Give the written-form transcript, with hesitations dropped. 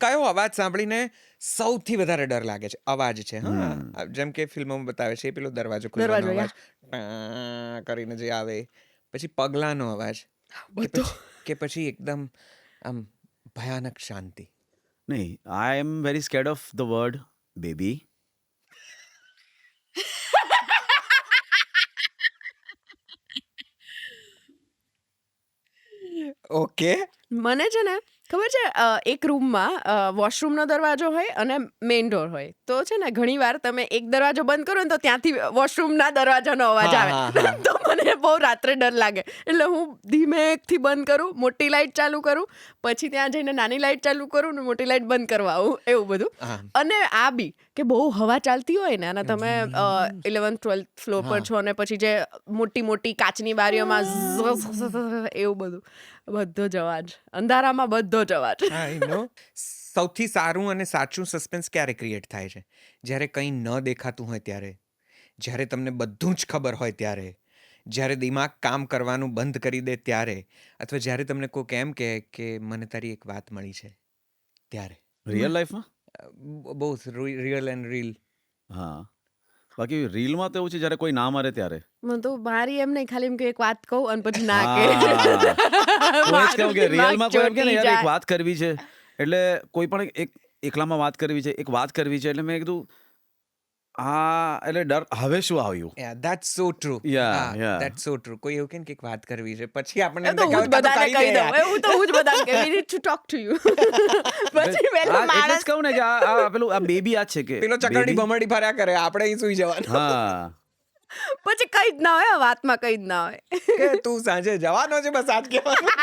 કયો અવાજ સાંભળીને સૌથી વધારે ડર લાગે છે? અવાજ છે, હા. જેમ કે ફિલ્મોમાં બતાવે છે, એ પેલો દરવાજો ખુલવાનો દરવાજો, અવાજ, કરીને જે આવે, પછી પગલાંનો અવાજ, કે બધો. પછી એકદમ આમ ભયાનક શાંતિ. નહીં, I am very scared of the word baby. Okay. મને છે ને ખબર છે, એક રૂમમાં વોશરૂમનો દરવાજો હોય અને મેઇન ડોર હોય. તો છે ને ઘણી વાર તમે એક દરવાજો બંધ કરો ને તો ત્યાંથી વોશરૂમના દરવાજાનો અવાજ હા, આવે. હા, તો મને બહુ રાત્રે ડર લાગે, એટલે હું ધીમેકથી બંધ કરું, મોટી લાઇટ ચાલુ કરું, પછી ત્યાં જઈને નાની લાઇટ ચાલુ કરું ને મોટી લાઇટ બંધ કરવા આવું, એવું બધું. હા. અને આ બી કે બહુ હવા ચાલતી હોય ને, અને તમે 11th-12th ફ્લોર પર છો, અને પછી જે મોટી મોટી કાચની બારીઓમાં એવું બધો જ અવાજ, અંધારામાં બધો જ અવાજ. આઈ નો. સૌથી સારું અને સાચું સસ્પેન્સ ક્યારે ક્રિએટ થાય છે? જ્યારે કંઈ ન દેખાતું હોય ત્યારે, જ્યારે તમને બધું જ ખબર હોય ત્યારે, જ્યારે દિમાગ કામ કરવાનું બંધ કરી દે ત્યારે, અથવા જ્યારે તમને કોઈક એમ કહે કે મને તારી એક વાત મળી છે, ત્યારે. રિયલ લાઈફમાં? બહુ રિયલ એન્ડ રીલ. હા, બાકી રીલમાં તો એવું છે જ્યારે કોઈ ના મરે ત્યારે. મને તો મારી એમ નહીં, ખાલી એમ કે એક વાત કહું અને પછી ના કે. હું એ જ કહું કે રિયલમાં કોઈ એમ કે ને યાર એક જાય. વાત કરવી છે, એટલે કોઈ પણ એક એકલામાં વાત કરવી છે, એક વાત કરવી છે, એટલે મેં કીધું એટલે ડર હવે શું આવ્યું. Yeah, that's so true. Yeah. That's so true. કોઈ એવું કે એક વાત કરવી છે, પછી આપણને એ તો હું જ બધાને કહી દઉં, એવું તો હું જ બધાને કહી, we need to talk to you. પછી પેલો એટલે જ માણસ કહું ને કે આ પેલું આ બેબી આ છે કે પેલો ચકરડી baby? ભમરડી ફર્યા કરે, આપણે અહીં સુઈ જવાનું. હા. પછી કઈ જ ના હોય, વાતમાં કઈ જ ના હોય. કે તું સાંજે જવાનો છે, બસ આજ કહેવાનું.